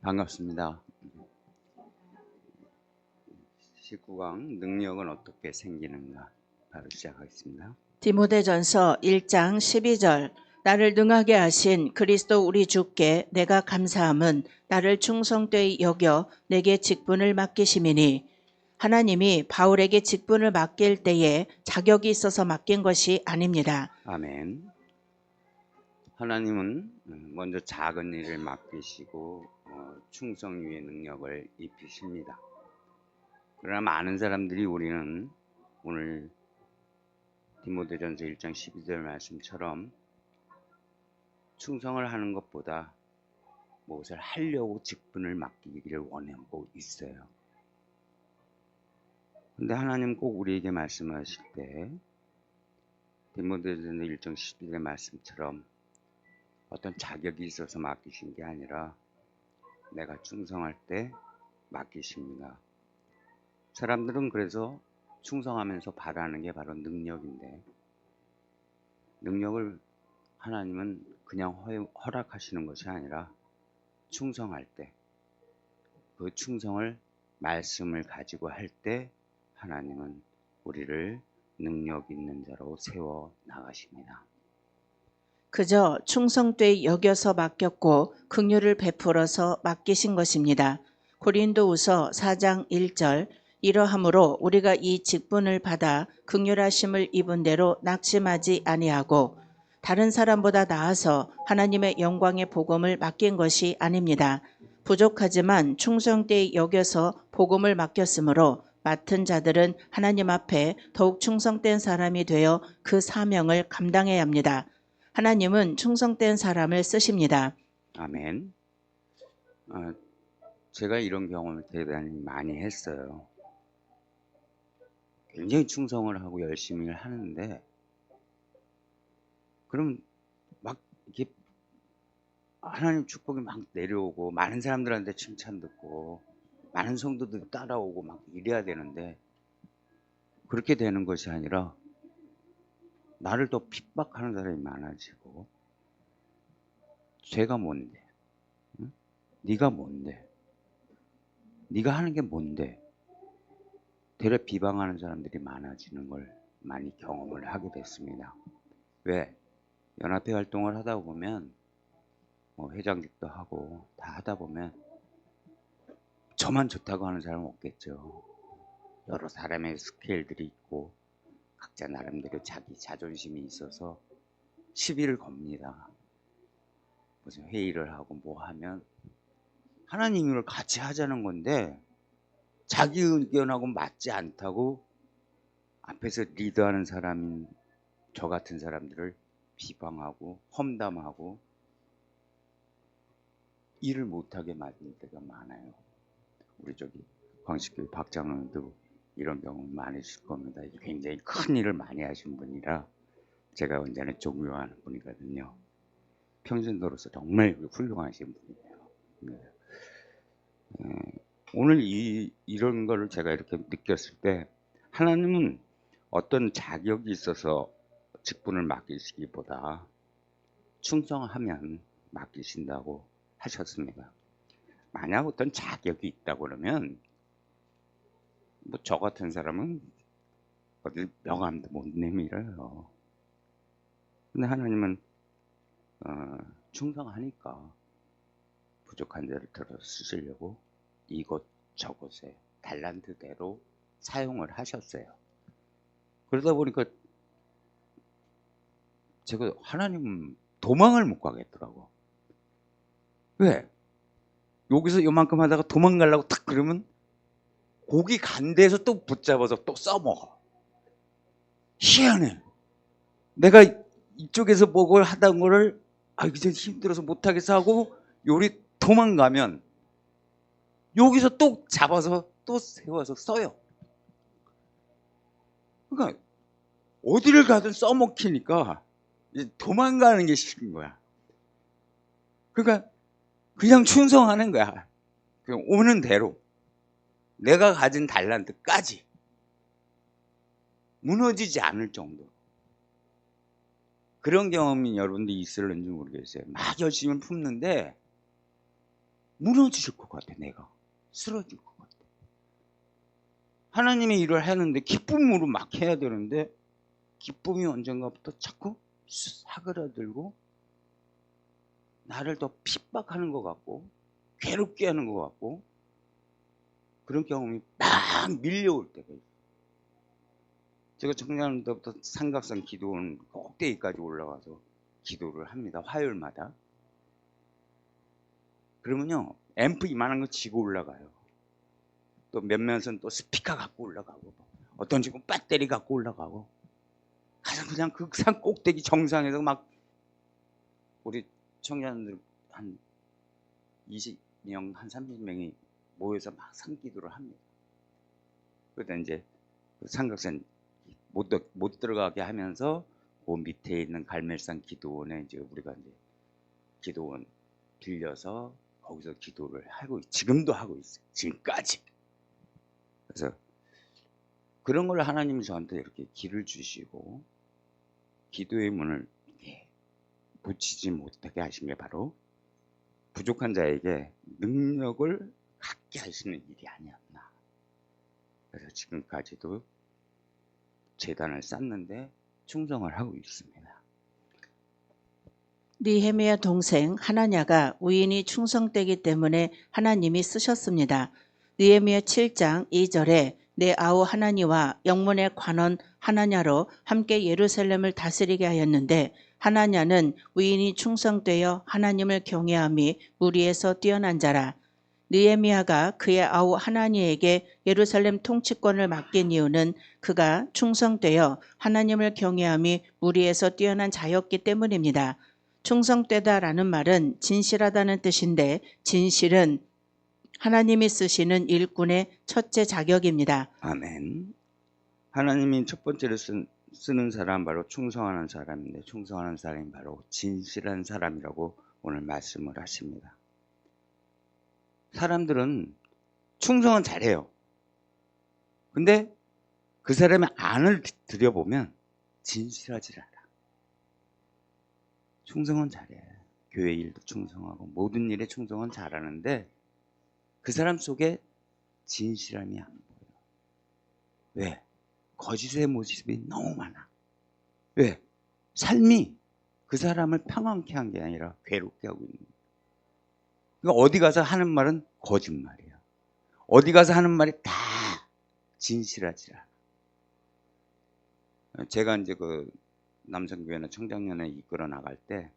반갑습니다. 19강 능력은 어떻게 생기는가 바로 시작하겠습니다. 디모데전서 1장 12절 나를 능하게 하신 그리스도 우리 주께 내가 감사함은 나를 충성되이 여겨 내게 직분을 맡기심이니 하나님이 바울에게 직분을 맡길 때에 자격이 있어서 맡긴 것이 아닙니다. 아멘. 하나님은 먼저 작은 일을 맡기시고 충성 위의 능력을 입히십니다. 그러나 많은 사람들이 우리는 오늘 디모데전서 1장 12절 말씀처럼 충성을 하는 것보다 무엇을 하려고 직분을 맡기기를 원하고 있어요. 근데 하나님 꼭 우리에게 말씀하실 때 디모데전서 1장 12절 말씀처럼 어떤 자격이 있어서 맡기신 게 아니라 내가 충성할 때 맡기십니다. 사람들은 그래서 충성하면서 바라는 게 바로 능력인데, 능력을 하나님은 그냥 허락하시는 것이 아니라 충성할 때, 그 충성을 말씀을 가지고 할 때 하나님은 우리를 능력 있는 자로 세워 나가십니다. 그저 충성되이 여겨서 맡겼고 긍휼을 베풀어서 맡기신 것입니다. 고린도후서 4장 1절 이러함으로 우리가 이 직분을 받아 긍휼하심을 입은 대로 낙심하지 아니하고 다른 사람보다 나아서 하나님의 영광의 복음을 맡긴 것이 아닙니다. 부족하지만 충성되이 여겨서 복음을 맡겼으므로 맡은 자들은 하나님 앞에 더욱 충성된 사람이 되어 그 사명을 감당해야 합니다. 하나님은 충성된 사람을 쓰십니다. 아멘. 제가 이런 경험을 대단히 많이 했어요. 굉장히 충성을 하고 열심히 하는데, 그럼 막 이렇게 하나님 축복이 막 내려오고 많은 사람들한테 칭찬 듣고 많은 성도들이 따라오고 막 이래야 되는데, 그렇게 되는 것이 아니라 나를 더 핍박하는 사람이 많아지고, 죄가 뭔데? 응? 네가 뭔데? 네가 하는 게 뭔데? 되레 비방하는 사람들이 많아지는 걸 많이 경험을 하게 됐습니다. 왜? 연합회 활동을 하다 보면 회장직도 하고 다 하다 보면 저만 좋다고 하는 사람은 없겠죠. 여러 사람의 스케일들이 있고 각자 나름대로 자기 자존심이 있어서 시비를 겁니다. 무슨 회의를 하고 뭐 하면 하나님을 같이 하자는 건데 자기 의견하고 맞지 않다고 앞에서 리드하는 사람인 저 같은 사람들을 비방하고 험담하고 일을 못하게 만드는 데가 많아요. 우리 저기 광식교회 박장로도 이런 경험 많으실 겁니다. 굉장히 큰 일을 많이 하신 분이라 제가 언제나 존경하는 분이거든요. 평신도로서 정말 훌륭하신 분이에요. 오늘 이런 거를 제가 이렇게 느꼈을 때 하나님은 어떤 자격이 있어서 직분을 맡기시기보다 충성하면 맡기신다고 하셨습니다. 만약 어떤 자격이 있다고 그러면 뭐 저 같은 사람은 어디 명함도 못 내밀어요. 근데 하나님은 충성하니까 부족한 자를 들어 쓰시려고 이곳 저곳에 달란트대로 사용을 하셨어요. 그러다 보니까 제가 하나님 도망을 못 가겠더라고. 왜? 여기서 요만큼 하다가 도망가려고 탁 그러면 고기 간 데에서 또 붙잡아서 또 써먹어. 희한해. 내가 이쪽에서 뭘 하던 거를 이제 힘들어서 못하겠어 하고 요리 도망가면 여기서 또 잡아서 또 세워서 써요. 그러니까 어디를 가든 써먹히니까 이제 도망가는 게 싫은 거야. 그러니까 그냥 충성하는 거야. 그냥 오는 대로 내가 가진 달란트까지 무너지지 않을 정도. 그런 경험이 여러분들이 있을는지 모르겠어요. 막 열심히 품는데 무너질 것 같아. 내가 쓰러질 것 같아. 하나님의 일을 하는데 기쁨으로 막 해야 되는데 기쁨이 언젠가부터 자꾸 사그라들고 나를 더 핍박하는 것 같고 괴롭게 하는 것 같고 그런 경험이 막 밀려올 때가 있어요. 제가 청년 때부터 삼각산 기도원 꼭대기까지 올라가서 기도를 합니다. 화요일마다. 그러면요 앰프 이만한 거 지고 올라가요. 또 몇몇은 또 스피커 갖고 올라가고 어떤 집은 배터리 갖고 올라가고 가서 그냥 그 산 꼭대기 정상에서 막 우리 청년들 한 20명 한 30명이 모여서 막 산기도를 합니다. 그러다 이제 그 삼각산 못 들어가게 하면서 그 밑에 있는 갈멜산 기도원에 이제 우리가 이제 기도원 빌려서 거기서 기도를 하고 지금도 하고 있어요. 지금까지. 그래서 그런 걸 하나님이 저한테 이렇게 길을 주시고 기도의 문을 붙이지 못하게 하신 게 바로 부족한 자에게 능력을 갖게 하시는 일이 아니었나. 그래서 지금까지도 재단을 쌓는데 충성을 하고 있습니다. 느헤미야 동생 하나냐가 우인이 충성되기 때문에 하나님이 쓰셨습니다. 느헤미야 7장 2절에 내 아우 하나니와 영문의 관원 하나냐로 함께 예루살렘을 다스리게 하였는데 하나냐는 우인이 충성되어 하나님을 경외함이 무리에서 뛰어난 자라. 느헤미야가 그의 아우 하나니에게 예루살렘 통치권을 맡긴 이유는 그가 충성되어 하나님을 경외함이 무리에서 뛰어난 자였기 때문입니다. 충성되다라는 말은 진실하다는 뜻인데 진실은 하나님이 쓰시는 일꾼의 첫째 자격입니다. 아멘. 하나님이 첫 번째로 쓰는 사람 바로 충성하는 사람인데 충성하는 사람이 바로 진실한 사람이라고 오늘 말씀을 하십니다. 사람들은 충성은 잘해요. 근데 그 사람의 안을 들여보면 진실하지 않아. 충성은 잘해. 교회 일도 충성하고 모든 일에 충성은 잘하는데 그 사람 속에 진실함이 안 보여. 왜? 거짓의 모습이 너무 많아. 왜? 삶이 그 사람을 평안케 한 게 아니라 괴롭게 하고 있는 거야. 그러니까 어디 가서 하는 말은 거짓말이야. 어디 가서 하는 말이 다 진실하지 않아. 제가 이제 그 남성교회나 청장년회 이끌어 나갈 때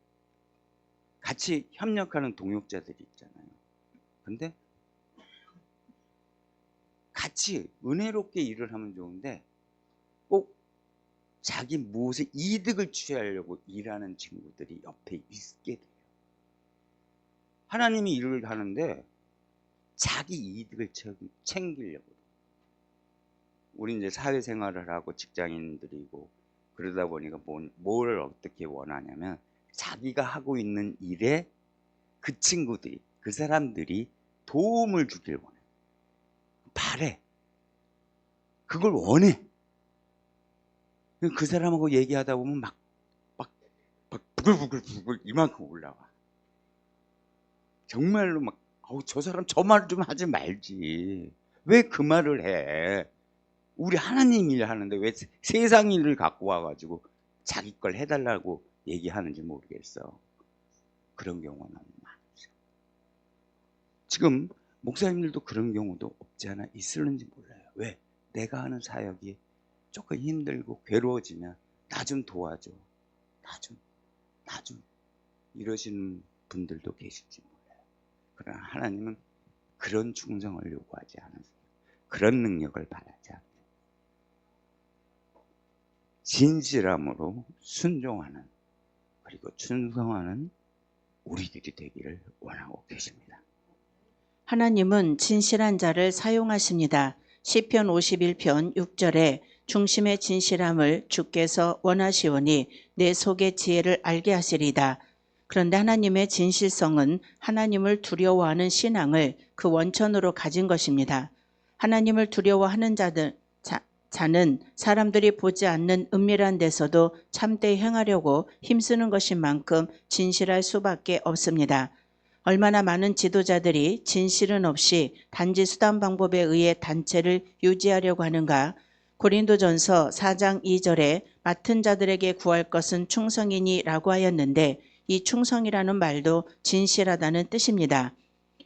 같이 협력하는 동역자들이 있잖아요. 근데 같이 은혜롭게 일을 하면 좋은데 꼭 자기 무엇에 이득을 취하려고 일하는 친구들이 옆에 있게 돼요. 하나님이 일을 하는데 자기 이득을 챙기려고. 우리 이제 사회생활을 하고 직장인들이고 그러다 보니까 뭘 어떻게 원하냐면 자기가 하고 있는 일에 그 친구들이, 그 사람들이 도움을 주길 원해. 바래. 그걸 원해. 그 사람하고 얘기하다 보면 막 부글부글 이만큼 올라와. 정말로 막 저 사람 저 말 좀 하지 말지. 왜 그 말을 해? 우리 하나님 일 하는데 왜 세상 일을 갖고 와가지고 자기 걸 해달라고 얘기하는지 모르겠어. 그런 경우가 너무 많죠. 지금 목사님들도 그런 경우도 없지 않아 있을는지 몰라요. 왜? 내가 하는 사역이 조금 힘들고 괴로워지면 나 좀 도와줘. 나 좀 이러시는 분들도 계실지 몰라요. 그러나 하나님은 그런 충성을 요구하지 않으세요. 그런 능력을 바라지 않아요. 진실함으로 순종하는 그리고 충성하는 우리들이 되기를 원하고 계십니다. 하나님은 진실한 자를 사용하십니다. 시편 51편 6절에 중심의 진실함을 주께서 원하시오니 내 속의 지혜를 알게 하시리다. 그런데 하나님의 진실성은 하나님을 두려워하는 신앙을 그 원천으로 가진 것입니다. 하나님을 두려워하는 자는 사람들이 보지 않는 은밀한 데서도 참되 행하려고 힘쓰는 것인 만큼 진실할 수밖에 없습니다. 얼마나 많은 지도자들이 진실은 없이 단지 수단 방법에 의해 단체를 유지하려고 하는가. 고린도전서 4장 2절에 맡은 자들에게 구할 것은 충성이니라고 하였는데 이 충성이라는 말도 진실하다는 뜻입니다.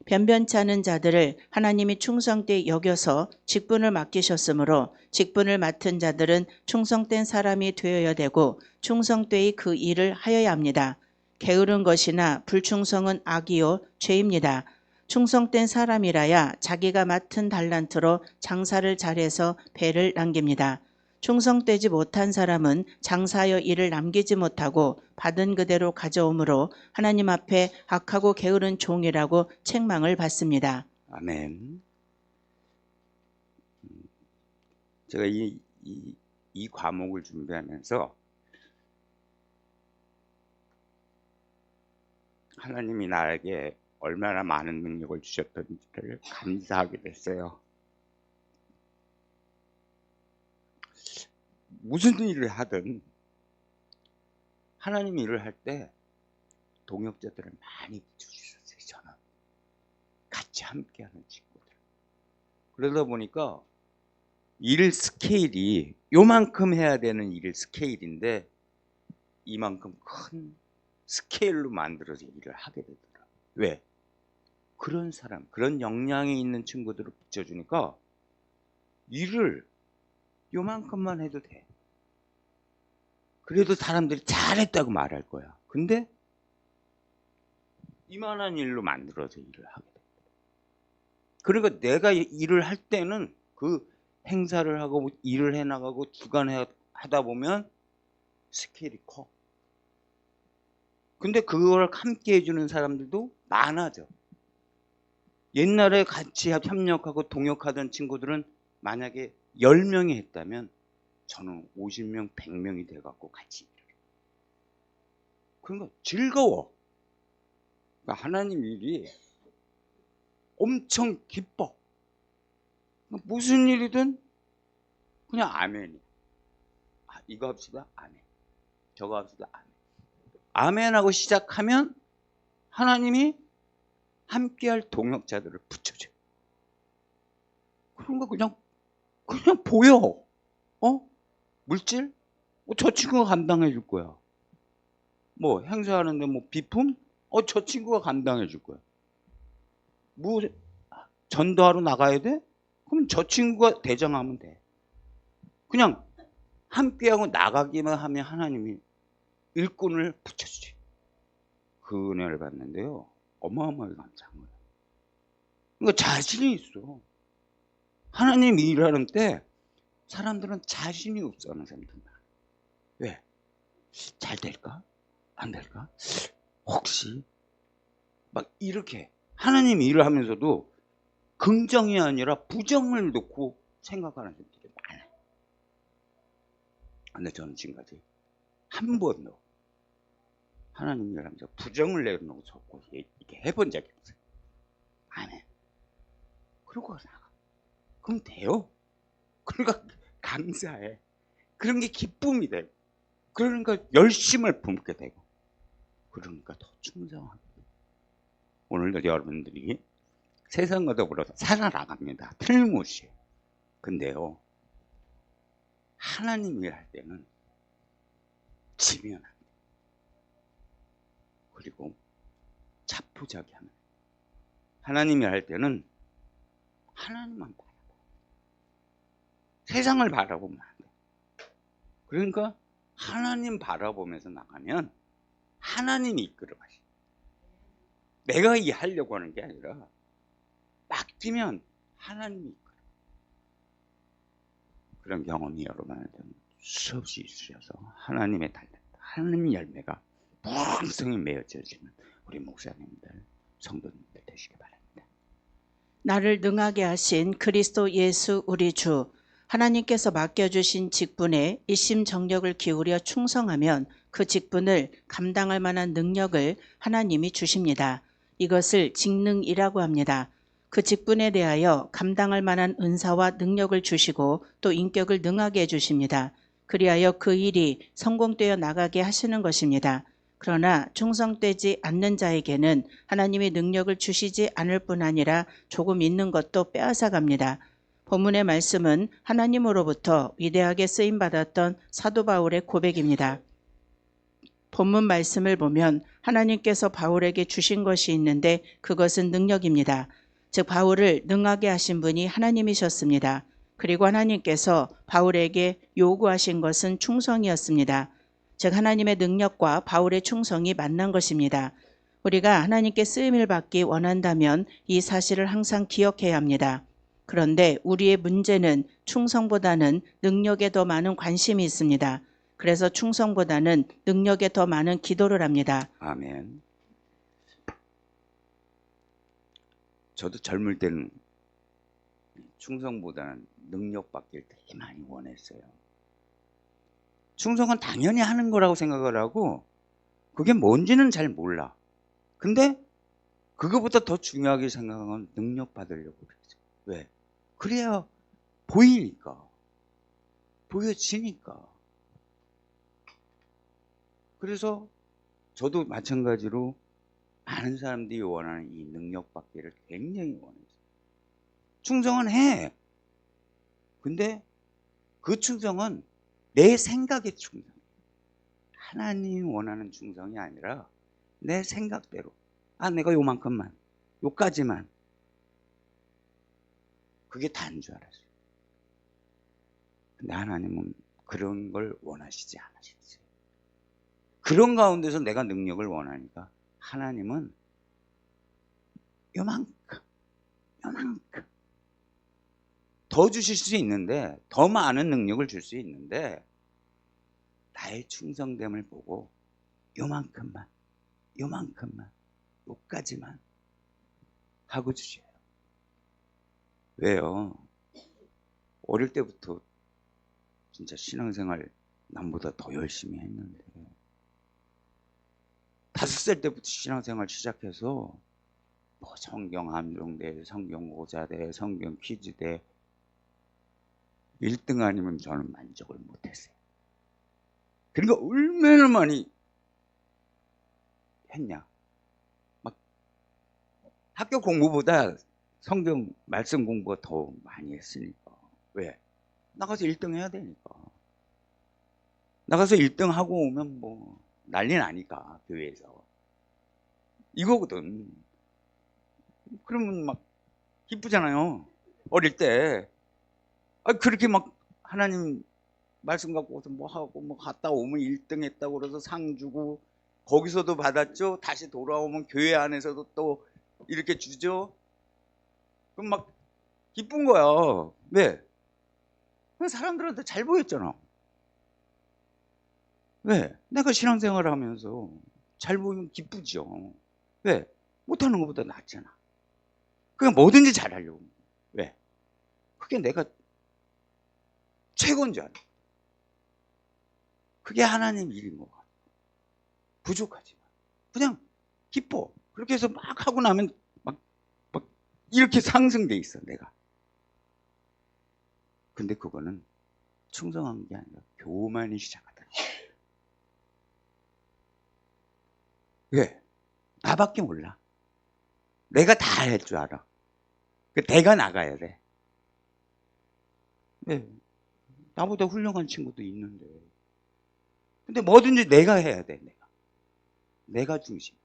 변변치 않은 자들을 하나님이 충성되이 여겨서 직분을 맡기셨으므로 직분을 맡은 자들은 충성된 사람이 되어야 되고 충성되이 그 일을 하여야 합니다. 게으른 것이나 불충성은 악이요 죄입니다. 충성된 사람이라야 자기가 맡은 달란트로 장사를 잘해서 배를 남깁니다. 충성되지 못한 사람은 장사하여 일을 남기지 못하고 받은 그대로 가져오므로 하나님 앞에 악하고 게으른 종이라고 책망을 받습니다. 아멘. 제가 이 과목을 준비하면서 하나님이 나에게 얼마나 많은 능력을 주셨던지를 감사하게 됐어요. 무슨 일을 하든 하나님 일을 할 때 동역자들을 많이 붙여주셨어요. 저는 같이 함께하는 친구들. 그러다 보니까 일 스케일이 요만큼 해야 되는 일 스케일인데 이만큼 큰 스케일로 만들어서 일을 하게 되더라. 왜? 그런 사람, 그런 역량이 있는 친구들을 붙여주니까 일을 요만큼만 해도 돼. 그래도 사람들이 잘했다고 말할 거야. 근데 이만한 일로 만들어서 일을 하게 돼. 그러니까 내가 일을 할 때는 그 행사를 하고 일을 해나가고 주관하다 보면 스케일이 커. 근데 그걸 함께 해주는 사람들도 많아져. 옛날에 같이 협력하고 동역하던 친구들은 만약에 10명이 했다면 저는 50명, 100명이 돼갖고 같이 일을 해요. 그러니까 즐거워. 그러니까 하나님 일이 엄청 기뻐. 무슨 일이든 그냥 아멘이야. 이거 합시다. 아멘. 저거 합시다. 아멘. 아멘하고 시작하면 하나님이 함께할 동역자들을 붙여줘요. 그런 거 그냥 보여. 물질? 저 친구가 감당해 줄 거야. 뭐 행사하는데 뭐 비품? 저 친구가 감당해 줄 거야. 뭐 전도하러 나가야 돼? 그럼 저 친구가 대장하면 돼. 그냥 함께하고 나가기만 하면 하나님이 일꾼을 붙여주지. 그 은혜를 받는데요. 어마어마하게 감사한 거예요. 그러니까 자신이 있어. 하나님 일하는 때 사람들은 자신이 없어 하는 사람들 많아. 왜? 잘 될까? 안 될까? 혹시? 막 이렇게 하나님 일을 하면서도 긍정이 아니라 부정을 놓고 생각하는 사람들이 많아요. 근데 저는 지금까지 한 번도 하나님 일을 하면서 부정을 내놓고 이렇게 해본 적이 없어요. 아멘. 그러고 나가. 그럼 돼요. 그러니까 감사해. 그런 게 기쁨이 되고, 그러니까 열심을 품게 되고, 그러니까 더 충성하게 되고. 오늘도 여러분들이 세상과 더불어서 살아나갑니다. 틀림없이. 근데요, 하나님 일할 때는 지면 안 돼. 그리고 자포자기하면. 하나님 일할 때는 하나님만 바라봐. 세상을 바라보면 안 돼. 그러니까 하나님 바라보면서 나가면 하나님이 이끌어 가시. 내가 하려고 하는 게 아니라 맡기면 하나님이 이끌어. 그런 경험이 여러분한테 수없이 있으셔서 하나님의 달란트, 하나님의 열매가 풍성히 맺어지는 우리 목사님들, 성도님들 되시기 바랍니다. 나를 능하게 하신 그리스도 예수 우리 주, 하나님께서 맡겨주신 직분에 일심정력을 기울여 충성하면 그 직분을 감당할 만한 능력을 하나님이 주십니다. 이것을 직능이라고 합니다. 그 직분에 대하여 감당할 만한 은사와 능력을 주시고 또 인격을 능하게 해주십니다. 그리하여 그 일이 성공되어 나가게 하시는 것입니다. 그러나 충성되지 않는 자에게는 하나님이 능력을 주시지 않을 뿐 아니라 조금 있는 것도 빼앗아 갑니다. 본문의 말씀은 하나님으로부터 위대하게 쓰임받았던 사도 바울의 고백입니다. 본문 말씀을 보면 하나님께서 바울에게 주신 것이 있는데 그것은 능력입니다. 즉 바울을 능하게 하신 분이 하나님이셨습니다. 그리고 하나님께서 바울에게 요구하신 것은 충성이었습니다. 즉 하나님의 능력과 바울의 충성이 만난 것입니다. 우리가 하나님께 쓰임을 받기 원한다면 이 사실을 항상 기억해야 합니다. 그런데 우리의 문제는 충성보다는 능력에 더 많은 관심이 있습니다. 그래서 충성보다는 능력에 더 많은 기도를 합니다. 아멘. 저도 젊을 때는 충성보다는 능력 받기를 되게 많이 원했어요. 충성은 당연히 하는 거라고 생각을 하고 그게 뭔지는 잘 몰라. 근데 그거보다 더 중요하게 생각한 건 능력 받으려고 그랬죠. 왜? 그래야 보이니까. 보여지니까. 그래서 저도 마찬가지로 많은 사람들이 원하는 이 능력 받기를 굉장히 원했어요. 충성은 해. 근데 그 충성은 내 생각의 충성. 하나님이 원하는 충성이 아니라 내 생각대로. 아, 내가 요만큼만, 요까지만. 그게 다인 줄 알았어요. 근데 하나님은 그런 걸 원하시지 않으셨어요. 그런 가운데서 내가 능력을 원하니까 하나님은 요만큼 더 주실 수 있는데, 더 많은 능력을 줄 수 있는데 나의 충성됨을 보고 요만큼만, 요까지만 하고 주셔요. 왜요? 어릴 때부터 진짜 신앙생활 남보다 더 열심히 했는데 5살 때부터 신앙생활 시작해서 뭐 성경 함정대, 성경 오자대, 성경 퀴즈대 1등 아니면 저는 만족을 못했어요. 그러니까 얼마나 많이 했냐. 막 학교 공부보다 성경 말씀 공부가 더 많이 했으니까. 왜? 나가서 1등 해야 되니까. 나가서 1등 하고 오면 뭐 난리 나니까 교회에서. 이거거든. 그러면 막 기쁘잖아요. 어릴 때. 아, 그렇게 막 하나님 말씀 갖고서 뭐 하고 뭐 갔다 오면 1등 했다고 그래서 상 주고 거기서도 받았죠. 다시 돌아오면 교회 안에서도 또 이렇게 주죠. 그럼 막 기쁜 거야. 왜? 사람들한테 잘 보였잖아. 왜? 내가 신앙생활을 하면서 잘 보이면 기쁘죠. 왜? 못하는 것보다 낫잖아. 그냥 뭐든지 잘하려고. 왜? 그게 내가 최고인 줄 알아. 그게 하나님 일인 것 같아. 부족하지만. 그냥 기뻐. 그렇게 해서 막 하고 나면 막 이렇게 상승돼 있어, 내가. 근데 그거는 충성한 게 아니라 교만이 시작하더라고. 왜? 나밖에 몰라. 내가 다 할 줄 알아. 내가 나가야 돼. 왜? 나보다 훌륭한 친구도 있는데. 근데 뭐든지 내가 해야 돼, 내가 중심.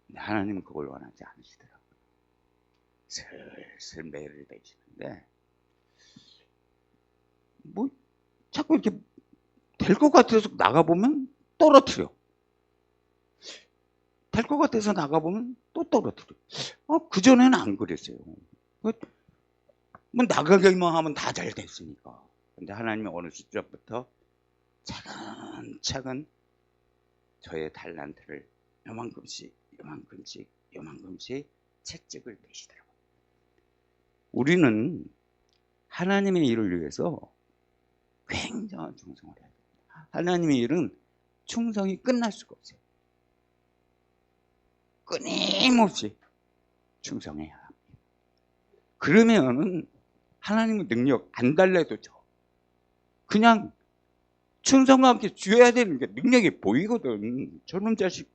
근데 하나님은 그걸 원하지 않으시더라고요. 슬슬 매를 내시는데, 뭐, 자꾸 이렇게 될 것 같아서 나가보면 떨어뜨려. 될 것 같아서 나가보면 또 떨어뜨려. 그전에는 안 그랬어요. 뭐 나가기만 하면 다 잘 됐으니까. 근데 하나님이 어느 시점부터 차근차근 저의 달란트를 요만큼씩 채찍을 대시더라고요. 우리는 하나님의 일을 위해서 굉장한 충성을 해야 됩니다. 하나님의 일은 충성이 끝날 수가 없어요. 끊임없이 충성해야 합니다. 그러면은 하나님의 능력 안 달래도 줘. 그냥 충성과 함께 줘야 되는 게 능력이 보이거든. 저놈 자식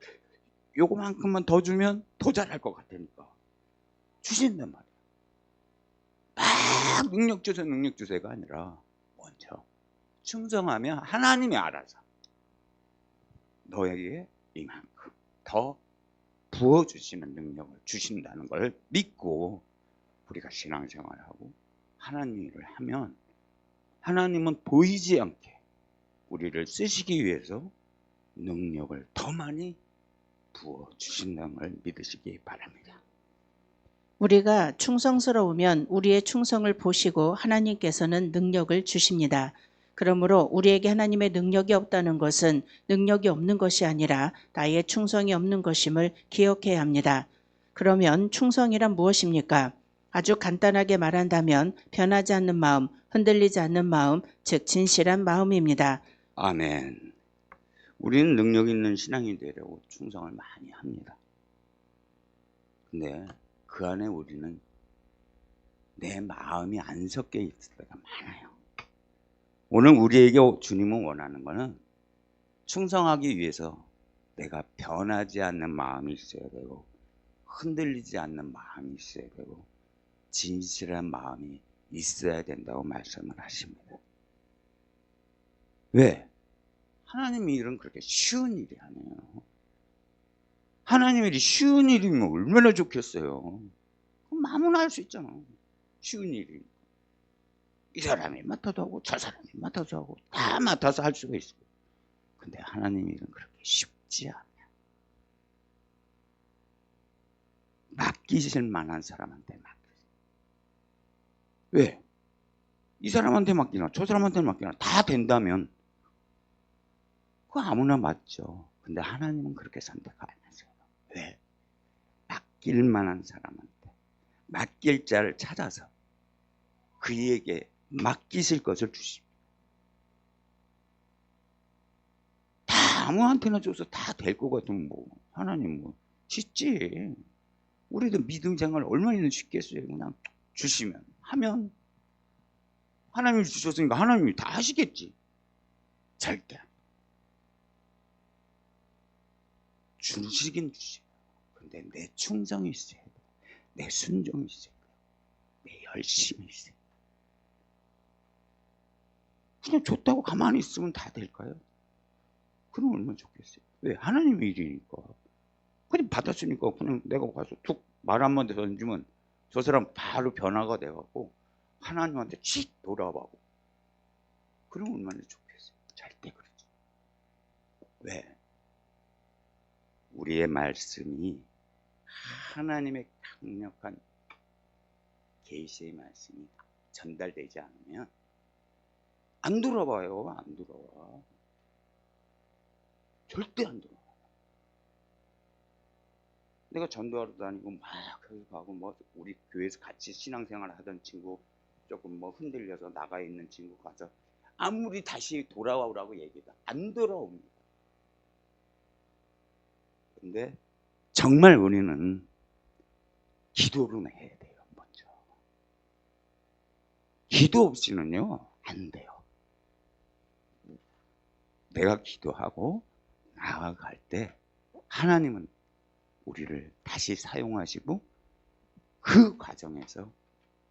요거만큼만 더 주면 더 잘할 것 같으니까 주신단 말이야. 막 능력 주세가 아니라 먼저 충성하면 하나님이 알아서 너에게 이만큼 더 부어주시는 능력을 주신다는 걸 믿고 우리가 신앙생활하고 하나님 일을 하면 하나님은 보이지 않게 우리를 쓰시기 위해서 능력을 더 많이 부어주신다는 걸 믿으시기 바랍니다. 우리가 충성스러우면 우리의 충성을 보시고 하나님께서는 능력을 주십니다. 그러므로 우리에게 하나님의 능력이 없다는 것은 능력이 없는 것이 아니라 나의 충성이 없는 것임을 기억해야 합니다. 그러면 충성이란 무엇입니까? 아주 간단하게 말한다면 변하지 않는 마음, 흔들리지 않는 마음, 즉 진실한 마음입니다. 아멘. 우리는 능력 있는 신앙이 되려고 충성을 많이 합니다. 근데 그 안에 우리는 내 마음이 안 섞여 있을 때가 많아요. 오늘 우리에게 주님은 원하는 거는 충성하기 위해서 내가 변하지 않는 마음이 있어야 되고 흔들리지 않는 마음이 있어야 되고 진실한 마음이 있어야 된다고 말씀을 하십니다. 왜? 하나님 일은 그렇게 쉬운 일이 아니에요. 하나님 일이 쉬운 일이면 얼마나 좋겠어요. 그럼 아무나 할 수 있잖아. 쉬운 일이. 이 사람이 맡아도 하고 저 사람이 맡아서 하고 다 맡아서 할 수가 있어요. 근데 하나님 일은 그렇게 쉽지 않아요. 맡기실 만한 사람한테 맡기세요. 왜? 이 사람한테 맡기나 저 사람한테 맡기나 다 된다면 그거 아무나 맡죠. 근데 하나님은 그렇게 선택 안 하세요. 왜? 맡길 만한 사람한테 맡길 자를 찾아서 그에게 맡기실 것을 주십니다. 다 아무한테나 줘서 다 될 것 같으면 뭐 하나님 뭐 쉽지. 우리도 믿음 생활 얼마나 쉽겠어요. 그냥 주시면 하면 하나님이 주셨으니까 하나님이 다 하시겠지. 절대 주시긴 주셔요. 근데 내 충성이 있어야 돼. 내 순종이 있어야 돼. 내 열심이 있어야 돼. 그냥 줬다고 가만히 있으면 다 될까요? 그럼 얼마나 좋겠어요. 왜? 하나님의 일이니까. 그냥 받았으니까 그냥 내가 가서 툭 말 한마디 던지면 저 사람 바로 변화가 돼갖고 하나님한테 칙 돌아가고. 그럼 얼마나 좋겠어요. 절대 그렇지. 왜? 우리의 말씀이 하나님의 강력한 계시의 말씀이 전달되지 않으면 안 돌아와요. 안 돌아와. 절대 안 돌아와. 내가 전도하러 다니고 막 거기 가고 뭐 우리 교회에서 같이 신앙생활 하던 친구 조금 뭐 흔들려서 나가 있는 친구 가서 아무리 다시 돌아오라고 얘기해도 안 돌아옵니다. 근데 정말 우리는 기도를 해야 돼요. 먼저. 기도 없이는요 안 돼요. 내가 기도하고 나아갈 때 하나님은 우리를 다시 사용하시고 그 과정에서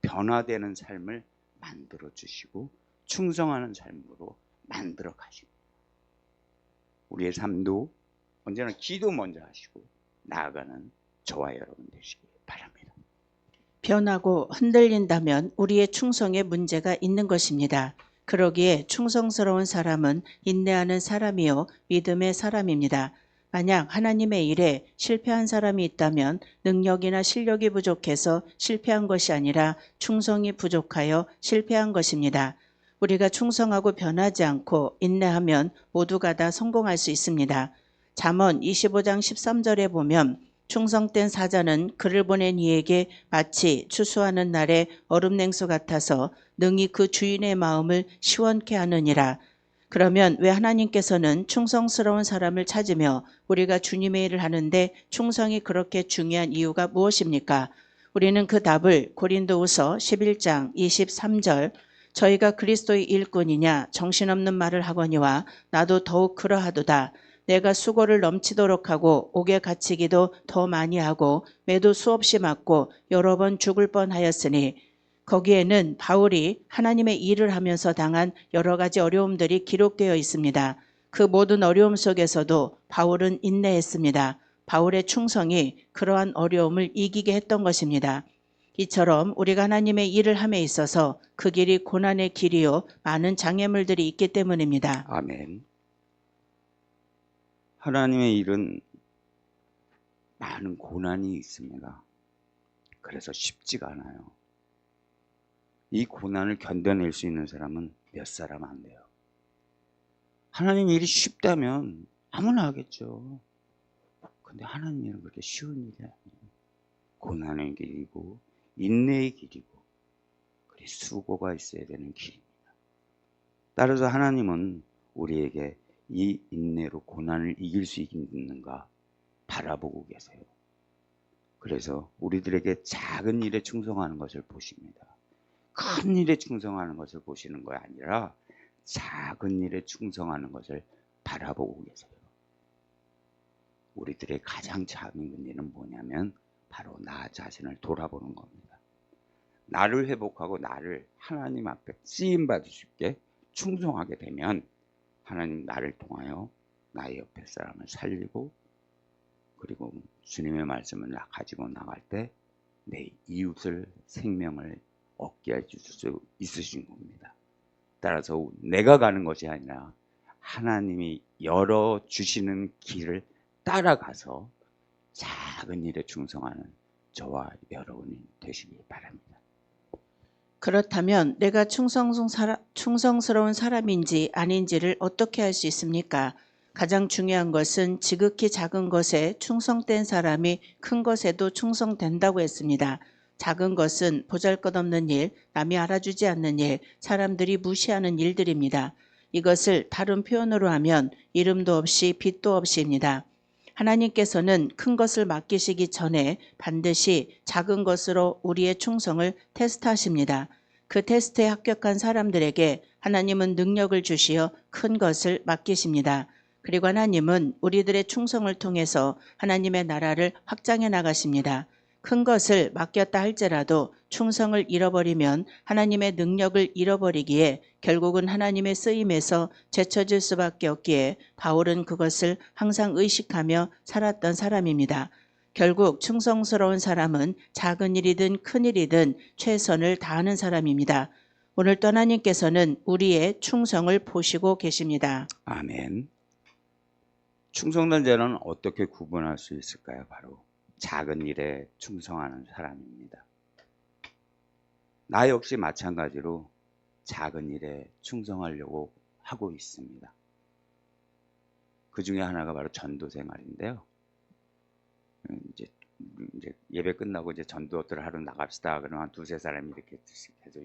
변화되는 삶을 만들어 주시고 충성하는 삶으로 만들어 가십니다. 우리의 삶도 언제나 기도 먼저 하시고 나아가는 저와 여러분 되시기 바랍니다. 변하고 흔들린다면 우리의 충성에 문제가 있는 것입니다. 그러기에 충성스러운 사람은 인내하는 사람이요 믿음의 사람입니다. 만약 하나님의 일에 실패한 사람이 있다면 능력이나 실력이 부족해서 실패한 것이 아니라 충성이 부족하여 실패한 것입니다. 우리가 충성하고 변하지 않고 인내하면 모두가 다 성공할 수 있습니다. 잠언 25장 13절에 보면 충성된 사자는 그를 보낸 이에게 마치 추수하는 날의 얼음 냉수 같아서 능히 그 주인의 마음을 시원케 하느니라. 그러면 왜 하나님께서는 충성스러운 사람을 찾으며 우리가 주님의 일을 하는데 충성이 그렇게 중요한 이유가 무엇입니까? 우리는 그 답을 고린도후서 11장 23절 저희가 그리스도의 일꾼이냐 정신없는 말을 하거니와 나도 더욱 그러하도다. 내가 수고를 넘치도록 하고 옥에 갇히기도 더 많이 하고 매도 수없이 맞고 여러 번 죽을 뻔하였으니 거기에는 바울이 하나님의 일을 하면서 당한 여러 가지 어려움들이 기록되어 있습니다. 그 모든 어려움 속에서도 바울은 인내했습니다. 바울의 충성이 그러한 어려움을 이기게 했던 것입니다. 이처럼 우리가 하나님의 일을 함에 있어서 그 길이 고난의 길이요 많은 장애물들이 있기 때문입니다. 아멘. 하나님의 일은 많은 고난이 있습니다. 그래서 쉽지가 않아요. 이 고난을 견뎌낼 수 있는 사람은 몇 사람 안 돼요. 하나님의 일이 쉽다면 아무나 하겠죠. 근데 하나님 일은 그렇게 쉬운 일이 아니에요. 고난의 길이고 인내의 길이고 그리 수고가 있어야 되는 길입니다. 따라서 하나님은 우리에게 이 인내로 고난을 이길 수 있는가 바라보고 계세요. 그래서 우리들에게 작은 일에 충성하는 것을 보십니다. 큰 일에 충성하는 것을 보시는 것이 아니라 작은 일에 충성하는 것을 바라보고 계세요. 우리들의 가장 작은 일은 뭐냐면 바로 나 자신을 돌아보는 겁니다. 나를 회복하고 나를 하나님 앞에 쓰임받을 수 있게 충성하게 되면 하나님 나를 통하여 나의 옆에 사람을 살리고 그리고 주님의 말씀을 가지고 나갈 때 내 이웃을 생명을 얻게 해줄 수 있으신 겁니다. 따라서 내가 가는 것이 아니라 하나님이 열어주시는 길을 따라가서 작은 일에 충성하는 저와 여러분이 되시기 바랍니다. 그렇다면 내가 충성스러운 사람인지 아닌지를 어떻게 알 수 있습니까? 가장 중요한 것은 지극히 작은 것에 충성된 사람이 큰 것에도 충성된다고 했습니다. 작은 것은 보잘것없는 일, 남이 알아주지 않는 일, 사람들이 무시하는 일들입니다. 이것을 다른 표현으로 하면 이름도 없이 빛도 없이입니다. 하나님께서는 큰 것을 맡기시기 전에 반드시 작은 것으로 우리의 충성을 테스트하십니다. 그 테스트에 합격한 사람들에게 하나님은 능력을 주시어 큰 것을 맡기십니다. 그리고 하나님은 우리들의 충성을 통해서 하나님의 나라를 확장해 나가십니다. 큰 것을 맡겼다 할지라도 충성을 잃어버리면 하나님의 능력을 잃어버리기에 결국은 하나님의 쓰임에서 제쳐질 수밖에 없기에 바울은 그것을 항상 의식하며 살았던 사람입니다. 결국 충성스러운 사람은 작은 일이든 큰 일이든 최선을 다하는 사람입니다. 오늘 또 하나님께서는 우리의 충성을 보시고 계십니다. 아멘. 충성된 자는 어떻게 구분할 수 있을까요? 바로 작은 일에 충성하는 사람입니다. 나 역시 마찬가지로 작은 일에 충성하려고 하고 있습니다. 그 중에 하나가 바로 전도 생활인데요. 이제 예배 끝나고 이제 전도들 하러 나갑시다. 그러면 한 두세 사람이 이렇게 해서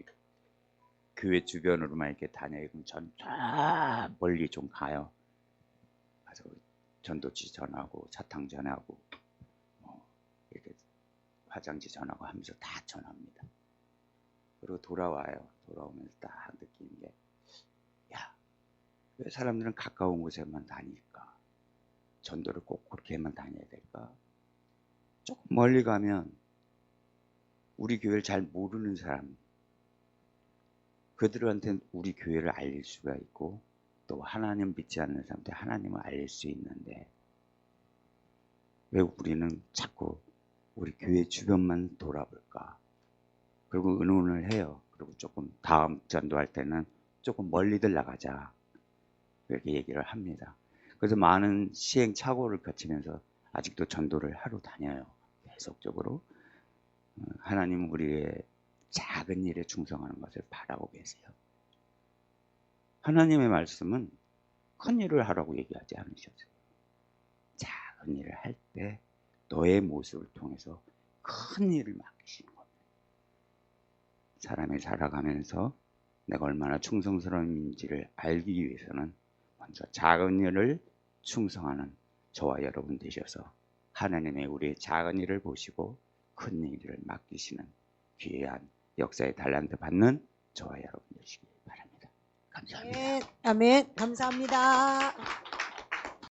교회 주변으로만 이렇게 다녀요. 그럼 전 쫙 멀리 좀 가요. 가서 전도지 전하고 차탕 전하고 이렇게 화장지 전하고 하면서 다 전합니다. 그리고 돌아와요. 돌아오면서 딱 느끼는 게, 야, 왜 사람들은 가까운 곳에만 다닐까? 전도를 꼭 그렇게만 다녀야 될까? 조금 멀리 가면 우리 교회를 잘 모르는 사람, 그들한테는 우리 교회를 알릴 수가 있고 또 하나님 믿지 않는 사람한테 하나님을 알릴 수 있는데 왜 우리는 자꾸 우리 교회 주변만 돌아볼까? 그리고 의논을 해요. 그리고 조금 다음 전도할 때는 조금 멀리들 나가자. 이렇게 얘기를 합니다. 그래서 많은 시행착오를 거치면서 아직도 전도를 하러 다녀요. 계속적으로. 하나님은 우리의 작은 일에 충성하는 것을 바라고 계세요. 하나님의 말씀은 큰 일을 하라고 얘기하지 않으셨어요. 작은 일을 할 때 너의 모습을 통해서 큰 일을 맡기시는 겁니다. 사람이 살아가면서 내가 얼마나 충성스러운지를 알기 위해서는 먼저 작은 일을 충성하는 저와 여러분 되셔서 하나님의 우리의 작은 일을 보시고 큰 일을 맡기시는 귀한 역사의 달란트 받는 저와 여러분 되시기 바랍니다. 감사합니다. 아멘. 아멘. 감사합니다.